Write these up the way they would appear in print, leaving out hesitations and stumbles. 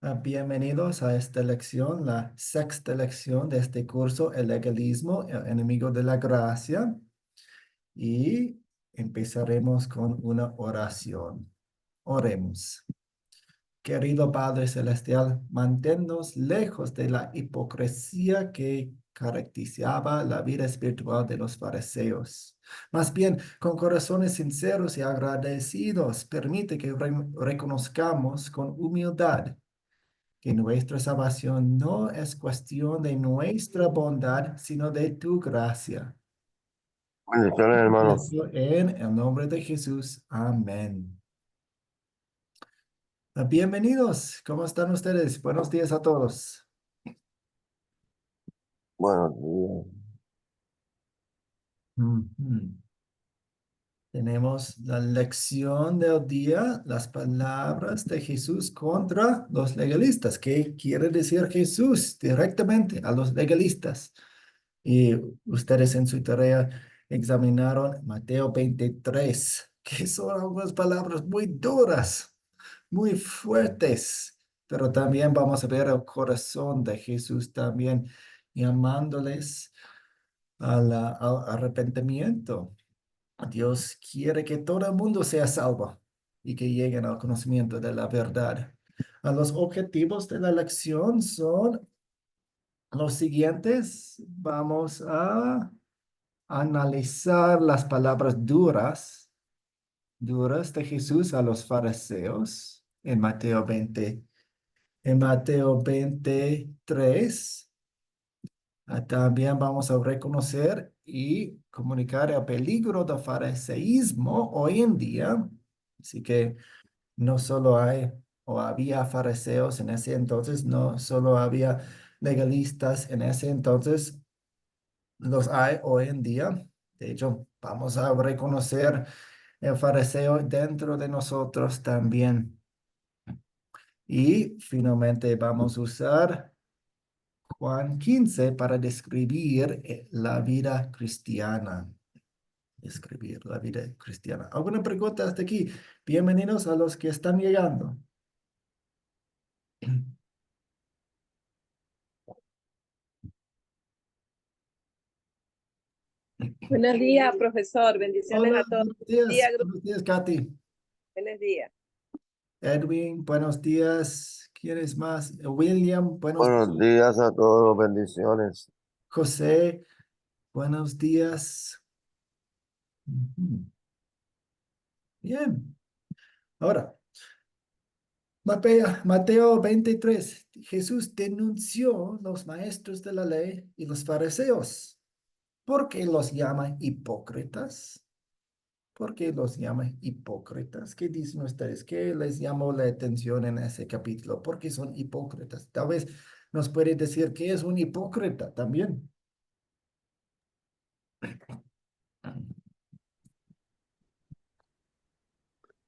Bienvenidos a esta lección, la sexta lección de este curso, el legalismo, el enemigo de la gracia. Y empezaremos con una oración. Oremos. Querido Padre Celestial, manténnos lejos de la hipocresía que caracterizaba la vida espiritual de los fariseos. Más bien, con corazones sinceros y agradecidos, permite que reconozcamos con humildad que nuestra salvación no es cuestión de nuestra bondad, sino de tu gracia. Bendiciones, Y hermano. eso en el nombre de Jesús. Amén. Bienvenidos. ¿Cómo están ustedes? Buenos días a todos. Buenos días. Ujú. Tenemos la lección del día, las palabras de Jesús contra los legalistas. ¿Qué quiere decir Jesús directamente a los legalistas? Y ustedes en su tarea examinaron Mateo 23, que son algunas palabras muy duras, muy fuertes, pero también vamos a ver el corazón de Jesús también llamándoles al arrepentimiento. Dios quiere que todo el mundo sea salvo y que lleguen al conocimiento de la verdad. Los objetivos de la lección son los siguientes. Vamos a analizar las palabras duras de Jesús a los fariseos en Mateo 20. En Mateo 23, también vamos a reconocer y comunicar el peligro del fariseísmo hoy en día. Así que no solo hay o había fariseos en ese entonces, no solo había legalistas en ese entonces, los hay hoy en día. De hecho, vamos a reconocer el fariseo dentro de nosotros también. Y finalmente vamos a usar Juan 15 para describir la vida cristiana. Describir la vida cristiana. ¿Alguna pregunta hasta aquí? Bienvenidos a los que están llegando. Buenos días, profesor. Bendiciones Hola, a todos. Buenos días, buenos días, Katy. buenos días. Edwin, buenos días. ¿Quién es más? William, buenos Buenos días. días a todos. Bendiciones. José, buenos días. Ujú. Bien. Ahora, Mateo 23. Jesús denunció los maestros de la ley y los fariseos. ¿Por qué los llama hipócritas? ¿Por qué los llama hipócritas? ¿Qué dicen ustedes? ¿Qué les llamó la atención en ese capítulo? ¿Por qué son hipócritas? Tal vez nos puede decir qué es un hipócrita también.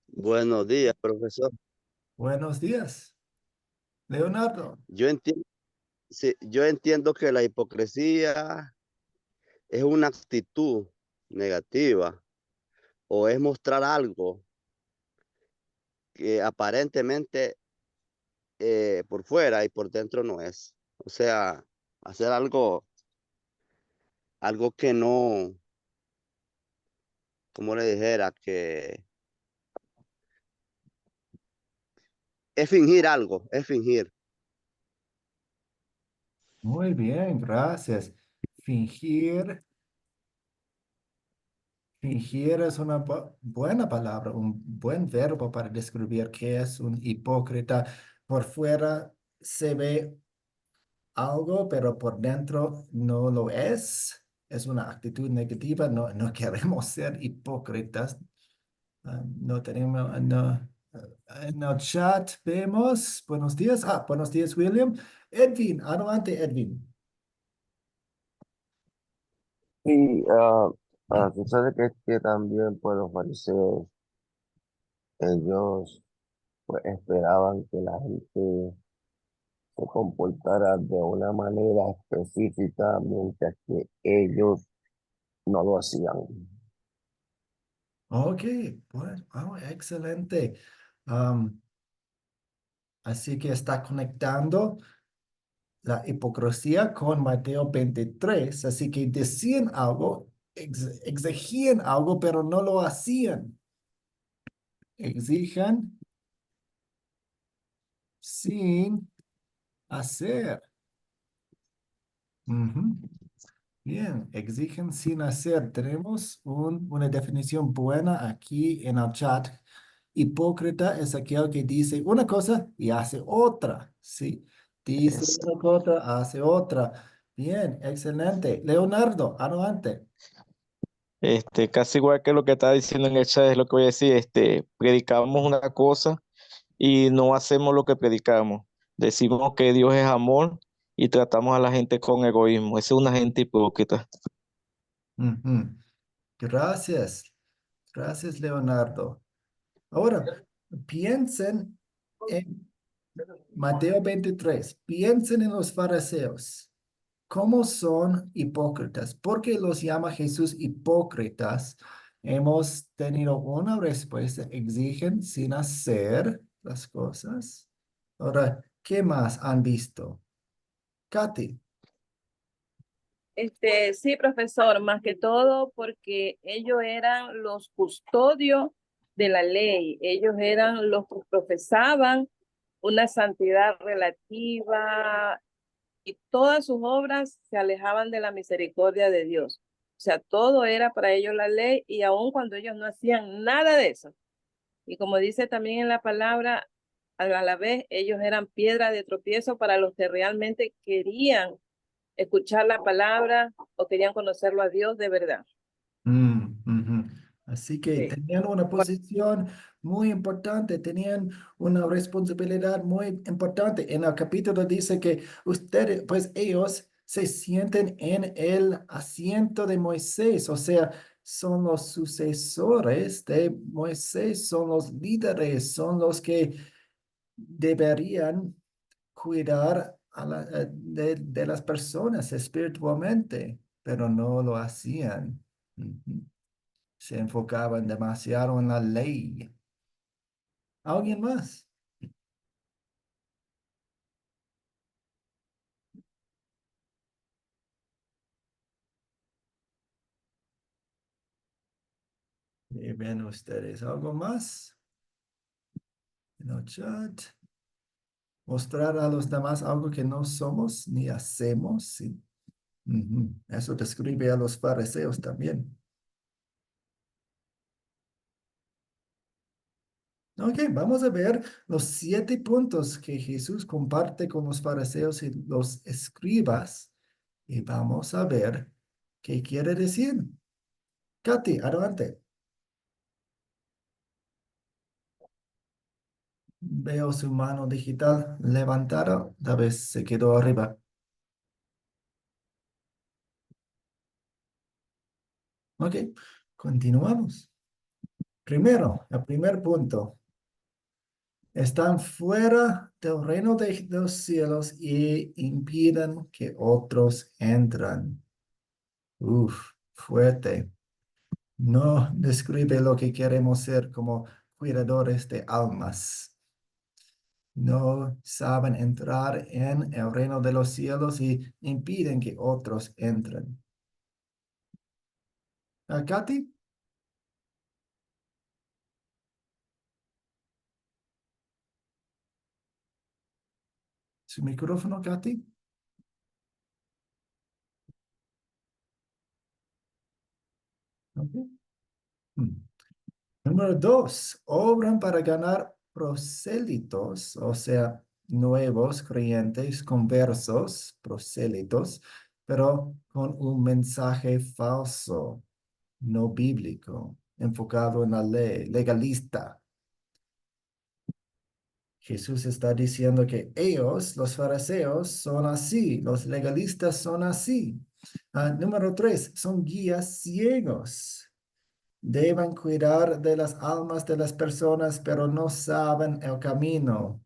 Buenos días, profesor. Buenos días, Leonardo. Yo entiendo, yo entiendo que la hipocresía es una actitud negativa o es mostrar algo que aparentemente por fuera y por dentro no es. O sea, hacer algo que no, como le dijera, que es fingir algo, es fingir. Muy bien, gracias. Fingir, fingir es una buena palabra, un buen verbo para describir qué es un hipócrita. Por fuera se ve algo, pero por dentro no lo es. Es una actitud negativa. No, no queremos ser hipócritas. No tenemos, no, en el chat vemos. Buenos días. Buenos días, William. Edwin, adelante, Edwin. Y sucede que también pues los fariseos, ellos pues esperaban que la gente se comportara de una manera específica, mientras que ellos no lo hacían. Ok, bueno, excelente. Así que está conectando la hipocresía con Mateo 23. Así que decían algo, exigían algo, pero no lo hacían. Exijan sin hacer. Ujú. Bien, exigen sin hacer. Tenemos una definición buena aquí en el chat. Hipócrita es aquel que dice una cosa y hace otra, ¿sí? Dice Es- una cosa, hace otra. Bien, excelente. Leonardo, adelante. Casi igual que lo que está diciendo en el chat es lo que voy a decir. Predicamos una cosa y no hacemos lo que predicamos. Decimos que Dios es amor y tratamos a la gente con egoísmo. Esa es una gente hipócrita. Ujú. Gracias. Gracias, Leonardo. Ahora, piensen en Mateo 23. Piensen en los fariseos. ¿Cómo son hipócritas? ¿Por qué los llama Jesús hipócritas? Hemos tenido una respuesta. Exigen sin hacer las cosas. Ahora, ¿qué más han visto? Katy. Sí, profesor, más que todo porque ellos eran los custodios de la ley. Ellos eran los que profesaban una santidad relativa y todas sus obras se alejaban de la misericordia de Dios. O sea, todo era para ellos la ley y aun cuando ellos no hacían nada de eso. Y como dice también en la palabra, a la vez ellos eran piedra de tropiezo para los que realmente querían escuchar la palabra o querían conocerlo a Dios de verdad. Ujú. Así que Sí. tenían una posición muy importante, tenían una responsabilidad muy importante. En el capítulo dice que ustedes, pues ellos se sienten en el asiento de Moisés, o sea, son los sucesores de Moisés, son los líderes, son los que deberían cuidar de las personas espiritualmente, pero no lo hacían. Ujú. Se enfocaban demasiado en la ley. ¿Alguien más? Y ven ustedes, ¿algo más en el chat? Mostrar a los demás algo que no somos ni hacemos. Sí. Ujú. Eso describe a los fariseos también. Ok, vamos a ver los 7 puntos que Jesús comparte con los fariseos y los escribas. Y vamos a ver qué quiere decir. Katy, adelante. Veo su mano digital levantada, tal vez se quedó arriba. Ok, continuamos. Primero, el primer punto. Están fuera del reino de los cielos y impiden que otros entran. Uf, fuerte. No describe lo que queremos ser como cuidadores de almas. No saben entrar en el reino de los cielos y impiden que otros entren. Katy, su micrófono, Katy. Ok. Hmm. Número 2, obran para ganar prosélitos, o sea, nuevos creyentes, conversos, prosélitos, pero con un mensaje falso, no bíblico, enfocado en la ley, legalista. Jesús está diciendo que ellos, los fariseos, son así, los legalistas son así. Número 3, son guías ciegos. Deben cuidar de las almas de las personas, pero no saben el camino.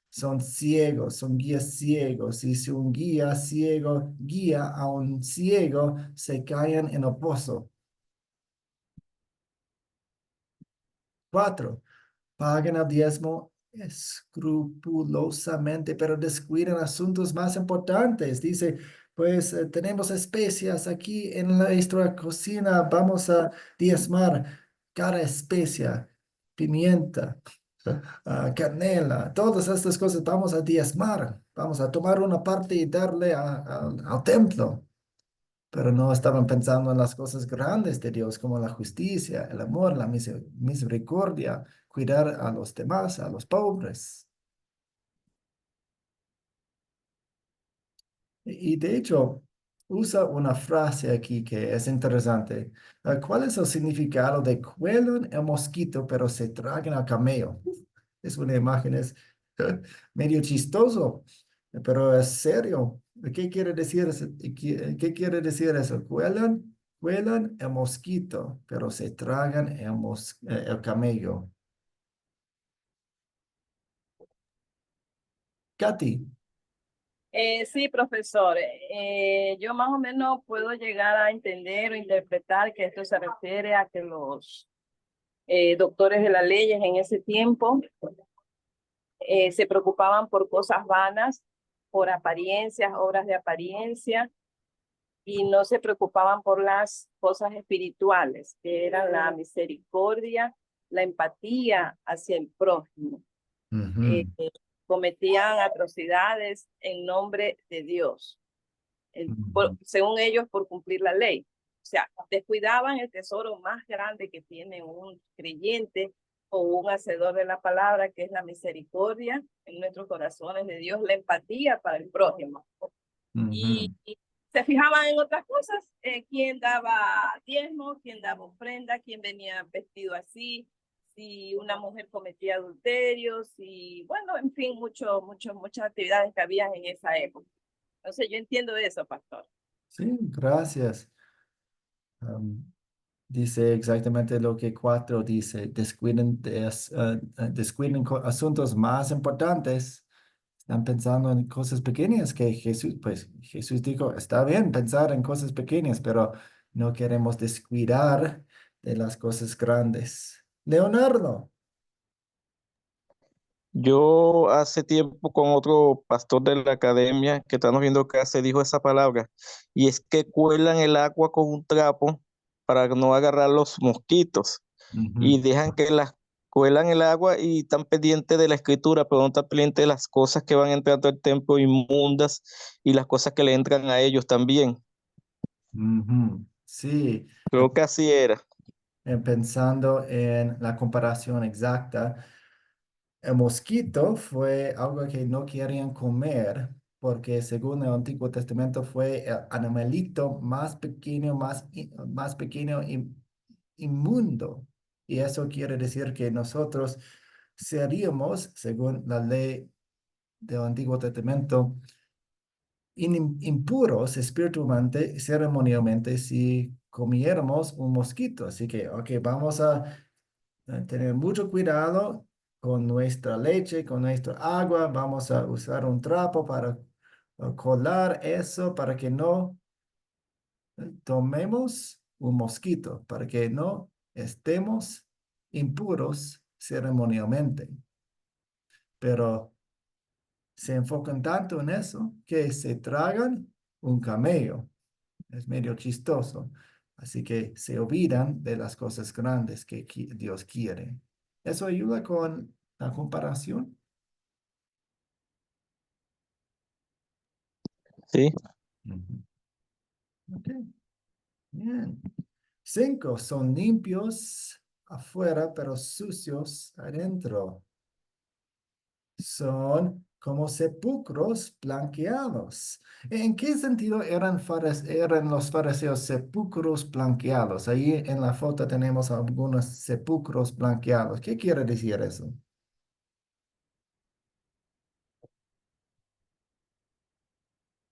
Son ciegos, son guías ciegos. Y si un guía ciego guía a un ciego, se caen en el pozo. 4, pagan el diezmo escrupulosamente, pero descuidan asuntos más importantes. Dice, pues tenemos especias aquí en nuestra cocina, vamos a diezmar cada especia, pimienta, canela, todas estas cosas vamos a diezmar, vamos a tomar una parte y darle al templo. Pero no estaban pensando en las cosas grandes de Dios, como la justicia, el amor, la misericordia, cuidar a los demás, a los pobres. Y de hecho, usa una frase aquí que es interesante. ¿Cuál es el significado de cuelan el mosquito, pero se tragan al camello? Es una imagen, es medio chistoso, pero es serio. ¿Qué quiere decir eso? ¿Qué quiere decir eso? Cuelan el mosquito, pero se tragan el camello. Katy. Sí, profesor. Yo más o menos puedo llegar a entender o interpretar que esto se refiere a que los doctores de las leyes en ese tiempo se preocupaban por cosas vanas, por apariencias, obras de apariencia, y no se preocupaban por las cosas espirituales, que eran la misericordia, la empatía hacia el prójimo. Ujú, Cometían atrocidades en nombre de Dios, ujú, según ellos, por cumplir la ley. O sea, descuidaban el tesoro más grande que tiene un creyente o un hacedor de la palabra, que es la misericordia en nuestros corazones de Dios, la empatía para el prójimo. ujú. Y se fijaban en otras cosas, quién daba diezmo, quién daba ofrenda, quién venía vestido así, si una mujer cometía adulterio, si, bueno, en fin, muchas actividades que había en esa época. Entonces yo entiendo eso, pastor. Sí, gracias. Dice exactamente lo que 4 dice, descuiden asuntos más importantes. Están pensando en cosas pequeñas que Jesús, pues Jesús dijo, está bien pensar en cosas pequeñas, pero no queremos descuidar de las cosas grandes. Leonardo. Yo hace tiempo con otro pastor de la academia que estamos viendo acá se dijo esa palabra y es que cuelan el agua con un trapo para no agarrar los mosquitos Ujú, y dejan que las cuelan el agua y están pendientes de la escritura, pero no están pendientes de las cosas que van entrando al templo inmundas y las cosas que le entran a ellos también. ujú. Sí, Creo que así era. pensando en la comparación exacta. El mosquito fue algo que no querían comer porque según el Antiguo Testamento fue el animalito más pequeño, más pequeño inmundo. Y eso quiere decir que nosotros seríamos, según la ley del Antiguo Testamento, impuros espiritualmente, ceremonialmente, si comiéramos un mosquito. Así que, ok, vamos a tener mucho cuidado con nuestra leche, con nuestra agua. Vamos a usar un trapo para colar eso, para que no tomemos un mosquito, para que no estemos impuros ceremonialmente. Pero se enfocan tanto en eso que se tragan un camello. Es medio chistoso. Así que se olvidan de las cosas grandes que Dios quiere. ¿Eso ayuda con la comparación? Sí. Ujú. Ok, bien. 5 son limpios afuera, pero sucios adentro. Son como sepulcros blanqueados. ¿En qué sentido eran los fariseos sepulcros blanqueados? Ahí en la foto tenemos algunos sepulcros blanqueados. ¿Qué quiere decir eso?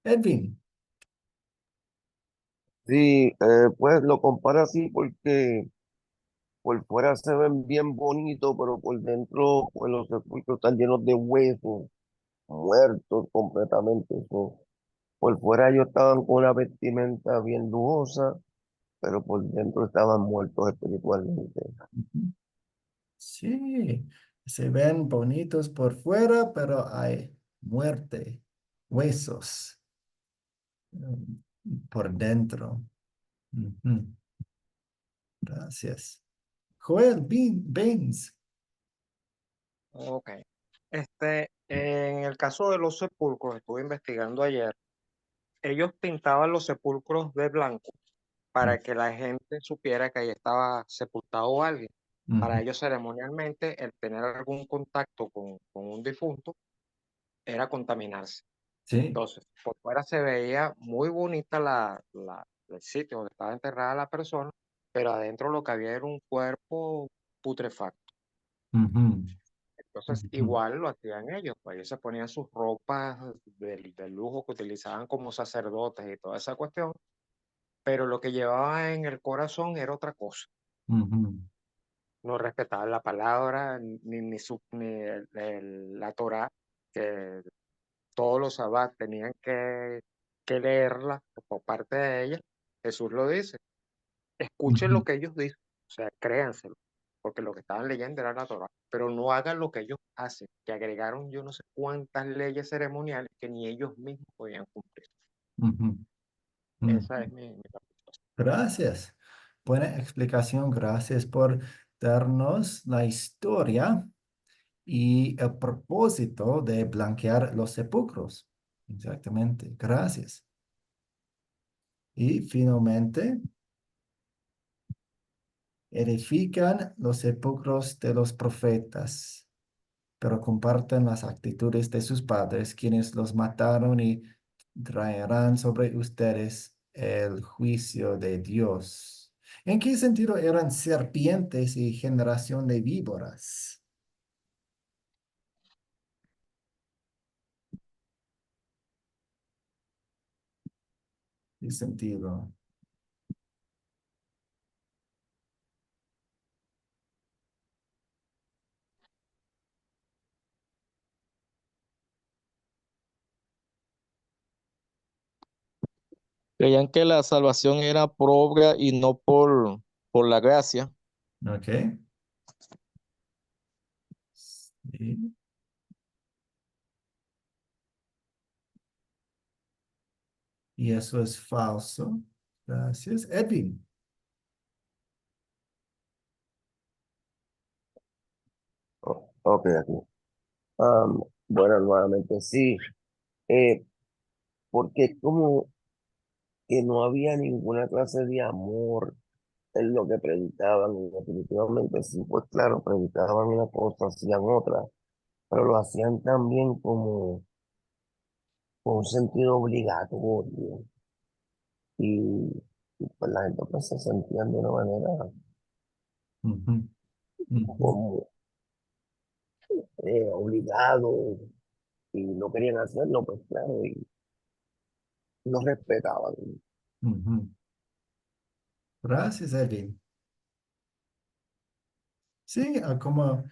Edwin. Sí, pues lo compara así porque por fuera se ven bien bonitos, pero por dentro, pues los sepulcros están llenos de huesos, muertos completamente. Por fuera ellos estaban con una vestimenta bien lujosa, pero por dentro estaban muertos espiritualmente. Ujú. Sí, Se ven bonitos por fuera, pero hay muerte, huesos por dentro. Ujú. Gracias. Joel Beans. Ok. En el caso de los sepulcros, estuve investigando ayer, ellos pintaban los sepulcros de blanco para que la gente supiera que ahí estaba sepultado alguien. Para Ujú. ellos ceremonialmente, el tener algún contacto con un difunto era contaminarse. Sí. Entonces, por fuera se veía muy bonita el sitio donde estaba enterrada la persona, pero adentro lo que había era un cuerpo putrefacto. Ujú. Entonces, Ujú. igual lo hacían ellos, pues ellos se ponían sus ropas de lujo que utilizaban como sacerdotes y toda esa cuestión, pero lo que llevaba en el corazón era otra cosa. Ujú. No respetaban la palabra, la Torá, que todos los sabbats tenían que leerla por parte de ella. Jesús lo dice, escuchen Ujú. lo que ellos dicen, o sea, créanselo, porque lo que estaban leyendo era la Torá, pero no hagan lo que ellos hacen, que agregaron yo no sé cuántas leyes ceremoniales que ni ellos mismos podían cumplir. Ujú. Esa Ujú. es mi participación. Gracias. Buena explicación. Gracias por darnos la historia y el propósito de blanquear los sepulcros. Exactamente. Gracias. Y finalmente, edifican los sepulcros de los profetas, pero comparten las actitudes de sus padres, quienes los mataron y traerán sobre ustedes el juicio de Dios. ¿En qué sentido eran serpientes y generación de víboras? ¿Qué sentido? Creían que la salvación era por obra y no por la gracia. ¿Ok? Sí. Y eso es falso. Gracias. Edwin. Ok, aquí. Bueno, nuevamente sí, porque como que no había ninguna clase de amor en lo que predicaban, y definitivamente sí, pues claro, predicaban una cosa, hacían otra, pero lo hacían también como con un sentido obligatorio, y, y pues la gente pues se sentían de una manera Ujú, ujú, como obligado, y no querían hacerlo, pues claro, y no respetaban. ujú. Gracias, Edwin. Sí, como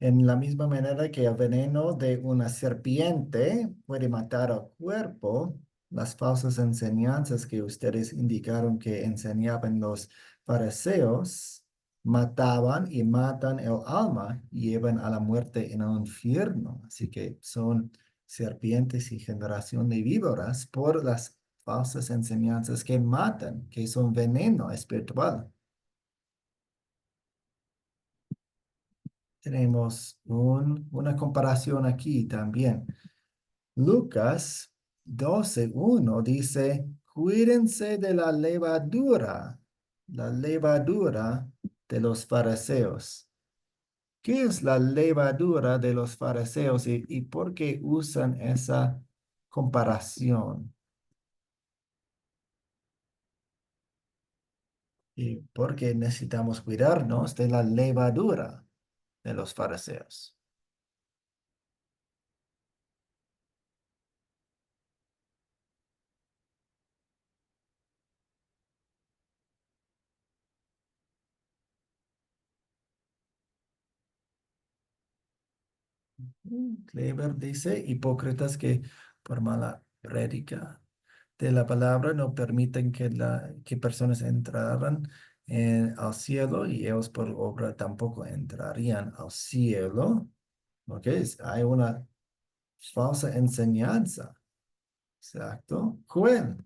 en la misma manera que el veneno de una serpiente puede matar al cuerpo, las falsas enseñanzas que ustedes indicaron que enseñaban los fariseos mataban y matan el alma y llevan a la muerte en el infierno. Así que son serpientes y generación de víboras por las falsas enseñanzas que matan, que son veneno espiritual. Tenemos una comparación aquí también. Lucas 12:1 dice, cuídense de la levadura de los fariseos. ¿Qué es la levadura de los fariseos y por qué usan esa comparación? ¿Y por qué necesitamos cuidarnos de la levadura de los fariseos? Kleber dice, hipócritas que por mala prédica de la palabra no permiten que personas entraran al cielo y ellos por obra tampoco entrarían al cielo. ¿Ok? Hay una falsa enseñanza. Exacto. Joel.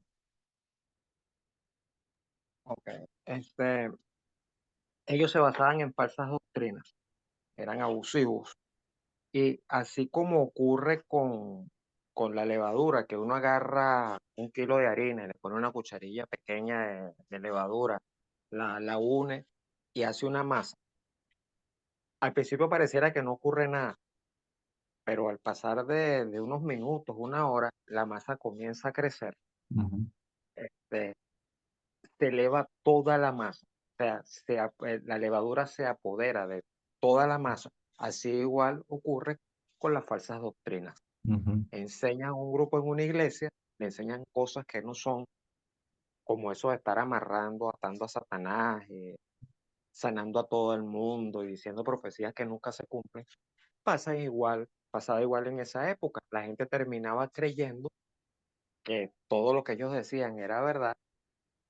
Ok. Este, ellos se basaban en falsas doctrinas, eran abusivos. Y así como ocurre con la levadura, que uno agarra 1 kilo de harina y le pone una cucharilla pequeña de levadura, la une y hace una masa. Al principio pareciera que no ocurre nada, pero al pasar de unos minutos, 1 hora, la masa comienza a crecer, Ujú, este, se eleva toda la masa. O sea, la levadura se apodera de toda la masa. Así igual ocurre con las falsas doctrinas. ujú, Enseñan a un grupo en una iglesia, le enseñan cosas que no son, como eso de estar amarrando, atando a Satanás, sanando a todo el mundo y diciendo profecías que nunca se cumplen. Pasaba igual en esa época. La gente terminaba creyendo que todo lo que ellos decían era verdad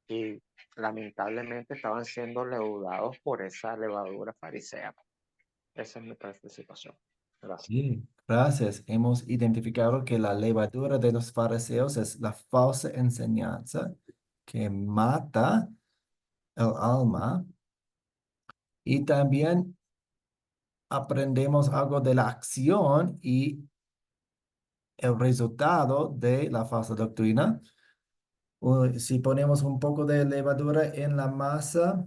y lamentablemente estaban siendo leudados por esa levadura farisea. Esa es mi participación. Gracias. sí, gracias. Hemos identificado que la levadura de los fariseos es la falsa enseñanza que mata el alma y también aprendemos algo de la acción y el resultado de la falsa doctrina. Si ponemos un poco de levadura en la masa,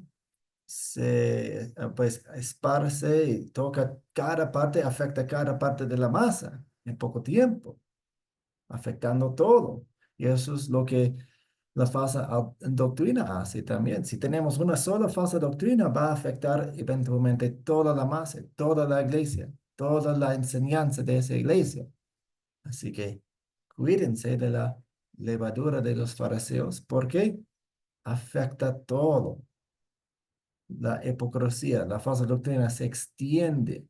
pues esparce y toca cada parte, afecta cada parte de la masa en poco tiempo, afectando todo. Y eso es lo que la falsa doctrina hace también. Si tenemos una sola falsa doctrina, va a afectar eventualmente toda la masa, toda la iglesia, toda la enseñanza de esa iglesia. Así que cuídense de la levadura de los fariseos porque afecta todo. La hipocresía, la falsa doctrina se extiende,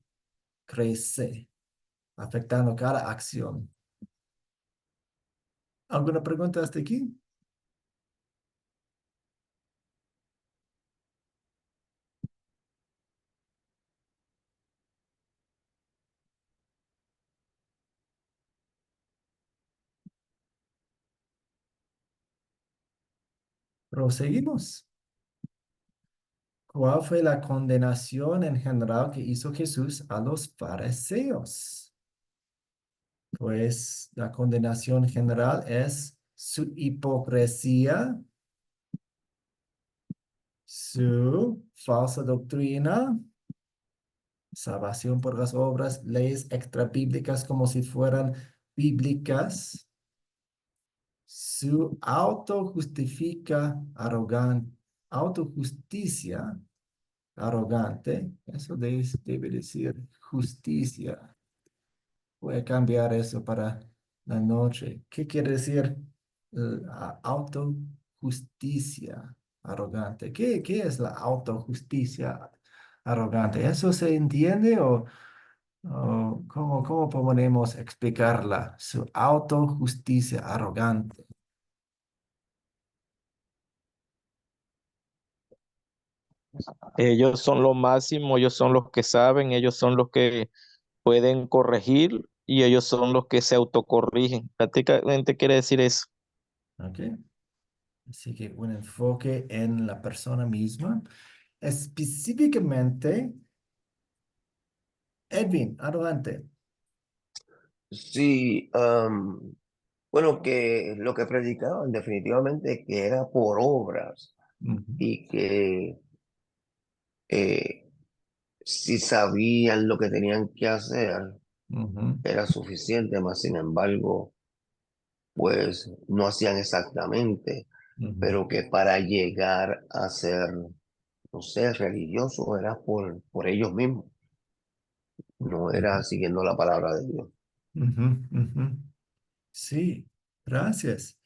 crece, afectando cada acción. ¿Alguna pregunta hasta aquí? Proseguimos. ¿Cuál fue la condenación en general que hizo Jesús a los fariseos? Pues la condenación general es su hipocresía, su falsa doctrina, salvación por las obras, leyes extrabíblicas como si fueran bíblicas, su autojusticia arrogante, eso debe decir justicia. Voy a cambiar eso para la noche. ¿Qué quiere decir autojusticia arrogante? ¿Qué es la autojusticia arrogante? ¿Eso se entiende o cómo podemos explicarla? Su autojusticia arrogante. Ellos son lo máximo, ellos son los que saben, ellos son los que pueden corregir y ellos son los que se autocorrigen. Prácticamente quiere decir eso. ¿Ok? Así que un enfoque en la persona misma. Específicamente, Edwin, adelante. Sí, bueno, que lo que predicaban definitivamente que era por obras Ujú, y que eh, si sabían lo que tenían que hacer ujú, era suficiente, más sin embargo, pues no hacían exactamente, ujú, pero que para llegar a ser, no sé, religioso era por ellos mismos, no era siguiendo la palabra de Dios. ujú, ujú. Sí, gracias.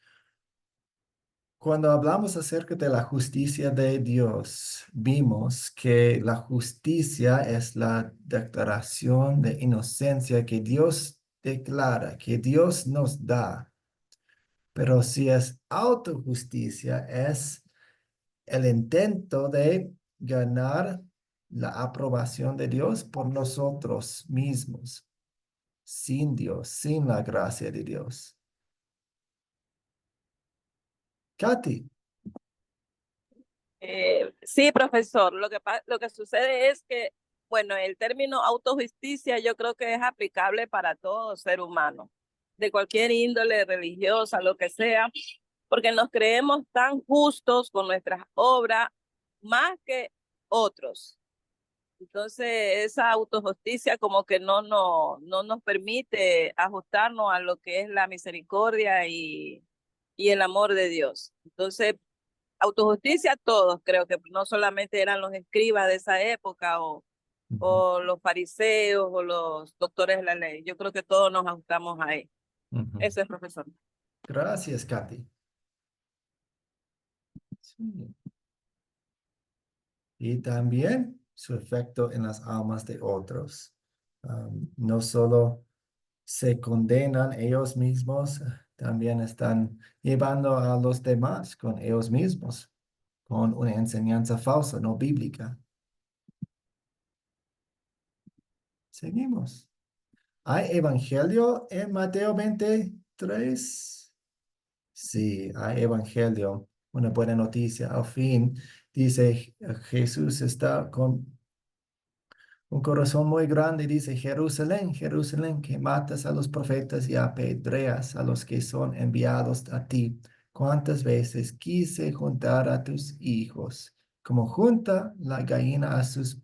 Cuando hablamos acerca de la justicia de Dios, vimos que la justicia es la declaración de inocencia que Dios declara, que Dios nos da. Pero si es autojusticia, es el intento de ganar la aprobación de Dios por nosotros mismos. sin Dios, sin la gracia de Dios. Katy. Sí, profesor, lo que sucede es que, bueno, el término autojusticia yo creo que es aplicable para todo ser humano, de cualquier índole religiosa, lo que sea, porque nos creemos tan justos con nuestras obras más que otros. Entonces, esa autojusticia como que no nos permite ajustarnos a lo que es la misericordia y el amor de Dios. Entonces, autojusticia todos, creo que no solamente eran los escribas de esa época o los fariseos o los doctores de la ley. Yo creo que todos nos ajustamos ahí. Eso es, profesor. Gracias, Katy. Sí. Y también su efecto en las almas de otros. No solo se condenan ellos mismos, también están llevando a los demás con ellos mismos, con una enseñanza falsa, no bíblica. Seguimos. ¿Hay evangelio en Mateo 23? Sí, hay evangelio. Una buena noticia. Al fin, dice Jesús está con un corazón muy grande, dice Jerusalén, Jerusalén, que matas a los profetas y apedreas a los que son enviados a ti. ¿Cuántas veces quise juntar a tus hijos, como junta la gallina a sus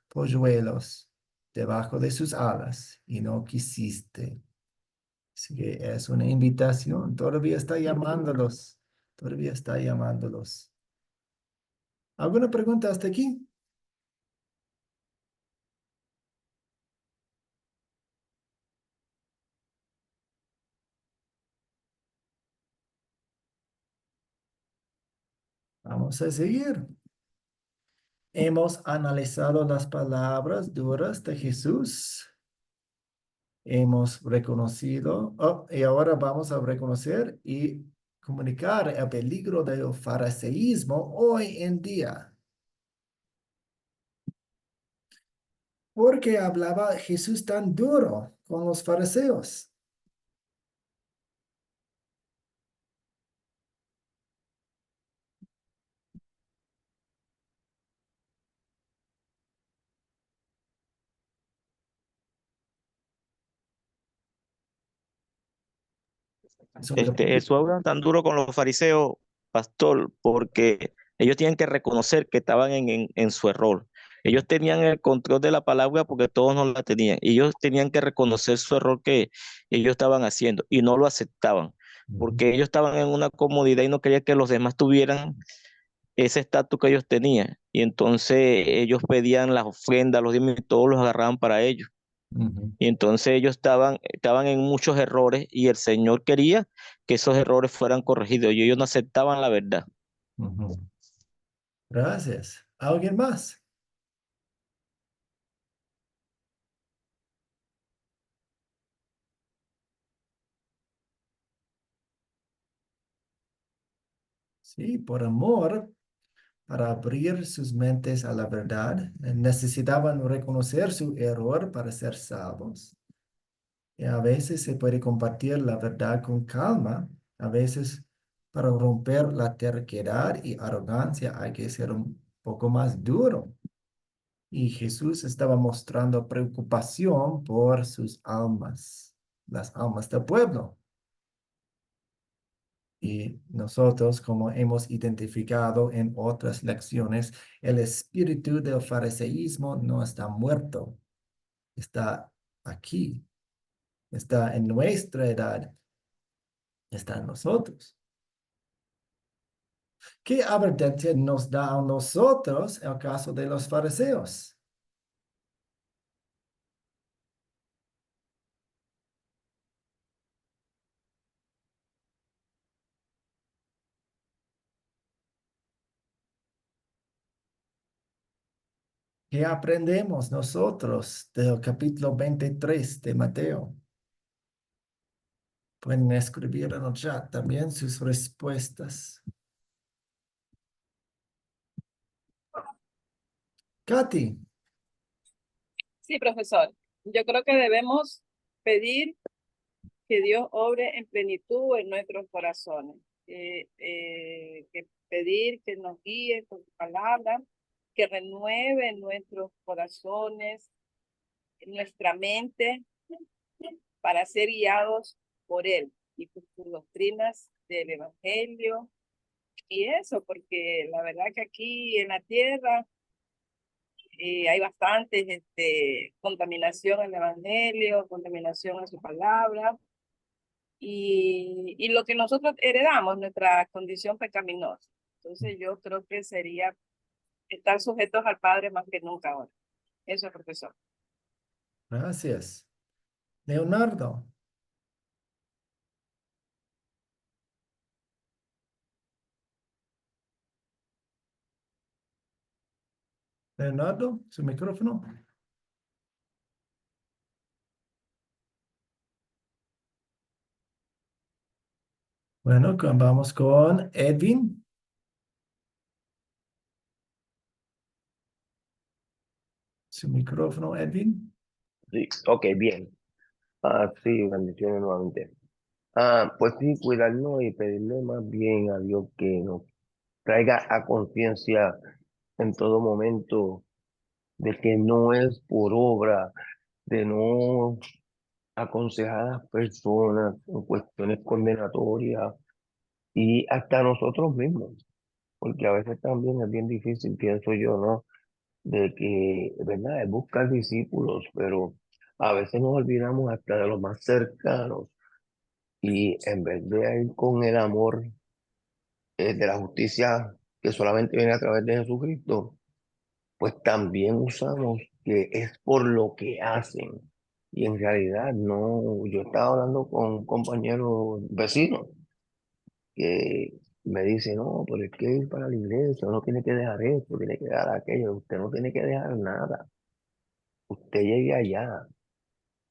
polluelos debajo de sus alas, y no quisiste? Así que es una invitación, todavía está llamándolos, todavía está llamándolos. ¿Alguna pregunta hasta aquí? Vamos a seguir. Hemos analizado las palabras duras de Jesús. Hemos reconocido, y ahora vamos a reconocer y comunicar el peligro del fariseísmo hoy en día. ¿Por qué hablaba Jesús tan duro con los fariseos? Eso hablan tan duro con los fariseos, pastor, porque ellos tienen que reconocer que estaban en su error. Ellos tenían el control de la palabra porque todos no la tenían. Ellos tenían que reconocer su error que ellos estaban haciendo y no lo aceptaban, porque ellos estaban en una comodidad y no querían que los demás tuvieran ese estatus que ellos tenían. Y entonces ellos pedían las ofrendas, los diezmos y todos los agarraban para ellos. Ujú, Y entonces ellos estaban en muchos errores y el Señor quería que esos errores fueran corregidos y ellos no aceptaban la verdad. ujú. Gracias. ¿Alguien más? Sí, por amor, para abrir sus mentes a la verdad, necesitaban reconocer su error para ser salvos. Y a veces se puede compartir la verdad con calma, a veces para romper la terquedad y arrogancia hay que ser un poco más duro. Y Jesús estaba mostrando preocupación por sus almas, las almas del pueblo. Y nosotros, como hemos identificado en otras lecciones, el espíritu del fariseísmo no está muerto, está aquí, está en nuestra edad, está en nosotros. ¿Qué advertencia nos da a nosotros el caso de los fariseos? ¿Qué aprendemos nosotros del capítulo 23 de Mateo? Pueden escribir en el chat también sus respuestas. Katy. Sí, profesor. Yo creo que debemos pedir que Dios obre en plenitud en nuestros corazones. Que pedir que nos guíe con su palabra, que renueve nuestros corazones, nuestra mente, para ser guiados por Él y por sus doctrinas del Evangelio. Y eso, porque la verdad que aquí en la tierra hay bastante contaminación al Evangelio, contaminación a su palabra. Y lo que nosotros heredamos, nuestra condición pecaminosa. Entonces yo creo que sería estar sujetos al Padre más que nunca ahora. Eso es, profesor. Gracias. Leonardo. Leonardo, su micrófono. Bueno, vamos con Edwin. Su micrófono, Edwin. Sí, ok, bien. Sí, bendiciones nuevamente. Pues sí, cuidarnos y pedirle más bien a Dios que nos traiga a conciencia en todo momento de que no es por obra, de no aconsejar a las personas en cuestiones condenatorias y hasta nosotros mismos, porque a veces también es bien difícil, pienso yo, ¿no? De que, ¿verdad? Es buscar discípulos, pero a veces nos olvidamos hasta de los más cercanos y en vez de ir con el amor de la justicia que solamente viene a través de Jesucristo, pues también usamos que es por lo que hacen. Y en realidad no, yo estaba hablando con un compañero vecino que me dice, no, pero es que ir para la iglesia, uno tiene que dejar esto, tiene que dejar aquello, usted no tiene que dejar nada, usted llegue allá.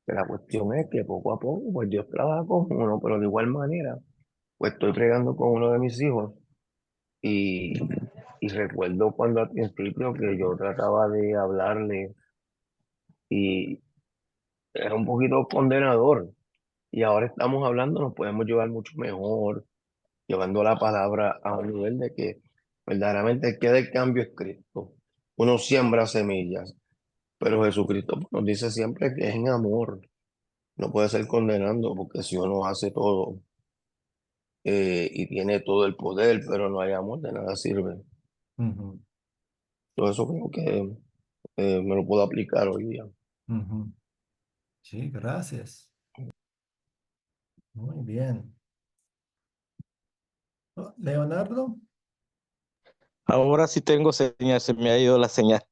Que la cuestión es que poco a poco, pues Dios trabaja con uno, pero de igual manera, pues estoy pregando con uno de mis hijos y, y recuerdo cuando al principio que yo trataba de hablarle y era un poquito condenador y ahora estamos hablando, nos podemos llevar mucho mejor, llevando la palabra a un nivel de que verdaderamente queda el cambio es Cristo. Uno siembra semillas, pero Jesucristo pues, nos dice siempre que es en amor, no puede ser condenando, porque si uno hace todo y tiene todo el poder, pero no hay amor, de nada sirve. Ujú, Todo eso creo que me lo puedo aplicar hoy día. ujú. Sí, gracias. Muy bien. Oh, Leonardo. Ahora sí tengo señal, se me ha ido la señal,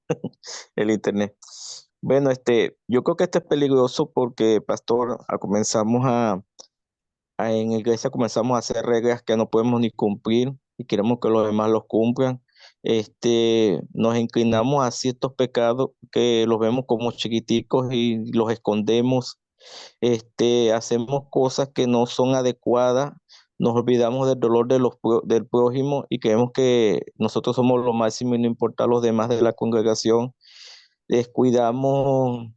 el internet. Bueno, yo creo que este es peligroso porque, pastor, en la iglesia comenzamos a hacer reglas que no podemos ni cumplir y queremos que los demás los cumplan. Nos inclinamos a ciertos pecados que los vemos como chiquiticos y los escondemos. Hacemos cosas que no son adecuadas, nos olvidamos del dolor del prójimo y creemos que nosotros somos lo máximo y no importa a los demás de la congregación. Descuidamos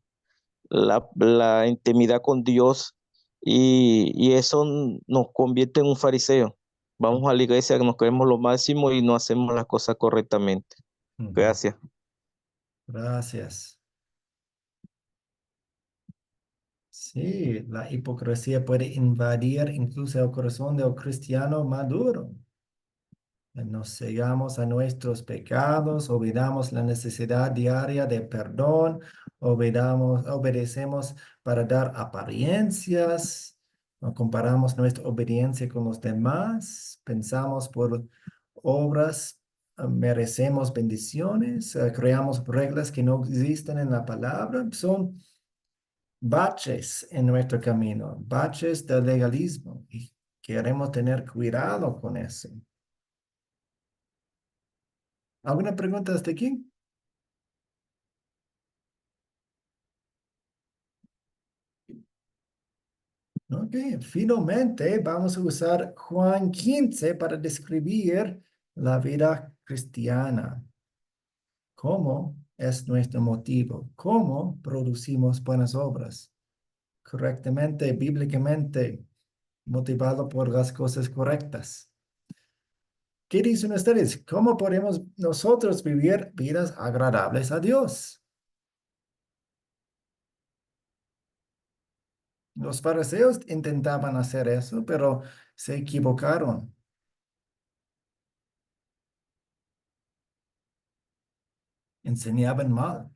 la intimidad con Dios y eso nos convierte en un fariseo. Vamos a la iglesia que nos creemos lo máximo y no hacemos las cosas correctamente. Ujú. Gracias. Gracias. Sí, la hipocresía puede invadir incluso el corazón del cristiano maduro. Nos cegamos a nuestros pecados, olvidamos la necesidad diaria de perdón, obedecemos para dar apariencias, no comparamos nuestra obediencia con los demás, pensamos por obras, merecemos bendiciones, creamos reglas que no existen en la palabra, son baches en nuestro camino, baches del legalismo y queremos tener cuidado con eso. ¿Alguna pregunta hasta aquí? Ok, finalmente vamos a usar Juan 15 para describir la vida cristiana. ¿Cómo es nuestro motivo? ¿Cómo producimos buenas obras? correctamente, bíblicamente, motivado por las cosas correctas. ¿Qué dicen ustedes? ¿Cómo podemos nosotros vivir vidas agradables a Dios? Los fariseos intentaban hacer eso, pero se equivocaron. Enseñaban mal.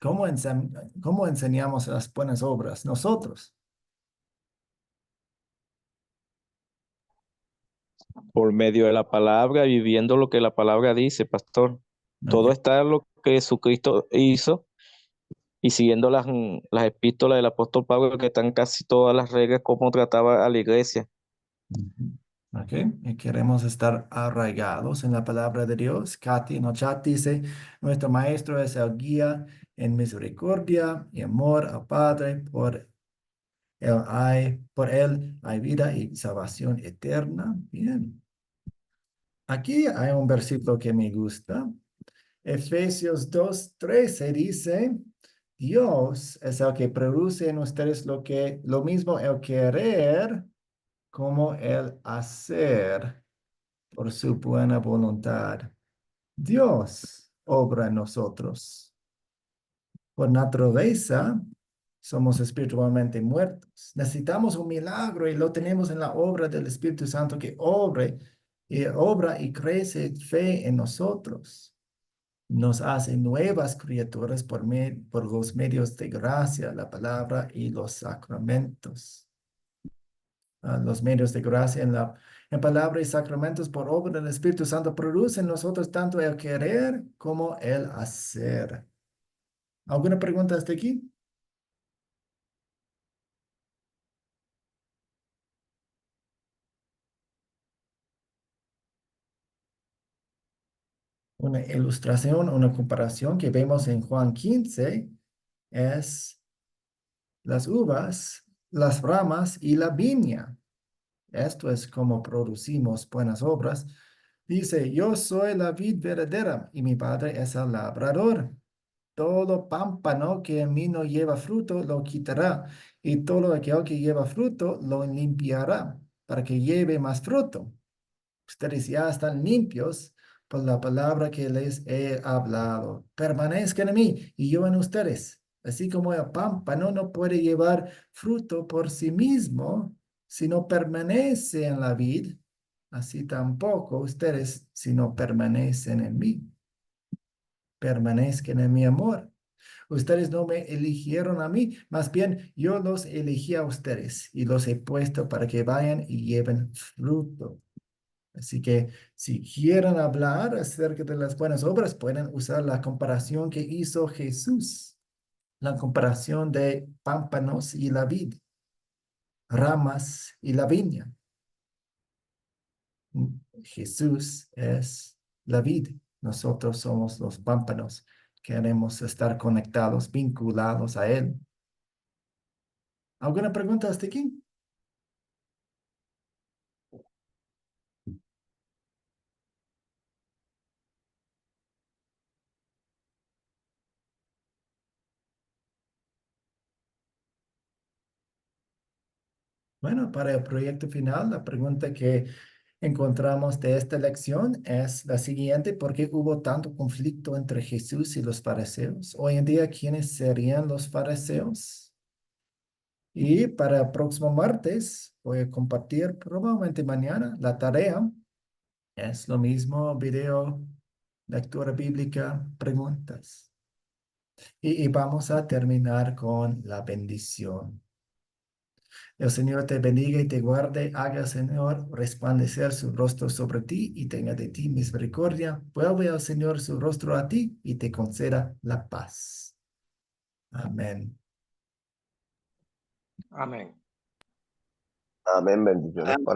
¿Cómo enseñamos las buenas obras? Nosotros. Por medio de la palabra, viviendo lo que la palabra dice, pastor. Todo Ok. está en lo que Jesucristo hizo y siguiendo las epístolas del apóstol Pablo, que están casi todas las reglas, cómo trataba a la iglesia. Ujú. Ok, y queremos estar arraigados en la palabra de Dios. Katy en el chat dice, nuestro maestro es el guía en misericordia y amor al Padre. Por él hay vida y salvación eterna. Bien. Aquí hay un versículo que me gusta. Efesios 2:13 dice, Dios es el que produce en ustedes lo mismo el querer como el hacer por su buena voluntad. Dios obra en nosotros. Por naturaleza, somos espiritualmente muertos. Necesitamos un milagro y lo tenemos en la obra del Espíritu Santo que obra y crece fe en nosotros. Nos hace nuevas criaturas por los medios de gracia, la palabra y los sacramentos. Los medios de gracia en palabra y sacramentos por obra del Espíritu Santo producen en nosotros tanto el querer como el hacer. ¿Alguna pregunta hasta aquí? Una ilustración, una comparación que vemos en Juan 15 es las uvas, las ramas y la viña. Esto es como producimos buenas obras. Dice, yo soy la vid verdadera y mi padre es el labrador. Todo pámpano que en mí no lleva fruto lo quitará, y todo aquel que lleva fruto lo limpiará, para que lleve más fruto. Ustedes ya están limpios por la palabra que les he hablado. Permanezcan en mí y yo en ustedes. Así como el pámpano no puede llevar fruto por sí mismo si no permanece en la vid, así tampoco ustedes si no permanecen en mí. Permanezcan en mi amor. Ustedes no me eligieron a mí, más bien yo los elegí a ustedes y los he puesto para que vayan y lleven fruto. Así que si quieren hablar acerca de las buenas obras, pueden usar la comparación que hizo Jesús, la comparación de pámpanos y la vid, ramas y la viña. Jesús es la vid, nosotros somos los pámpanos. Queremos estar conectados, vinculados a Él. ¿Alguna pregunta hasta aquí? Bueno, para el proyecto final, la pregunta que encontramos de esta lección es la siguiente: ¿por qué hubo tanto conflicto entre Jesús y los fariseos? Hoy en día, ¿quiénes serían los fariseos? Y para el próximo martes voy a compartir, probablemente mañana, la tarea. Es lo mismo, video, lectura bíblica, preguntas. Y vamos a terminar con la bendición. El Señor te bendiga y te guarde, haga el Señor resplandecer su rostro sobre ti y tenga de ti misericordia. Vuelve al Señor su rostro a ti y te conceda la paz. Amén. Amén. Amén, bendiciones para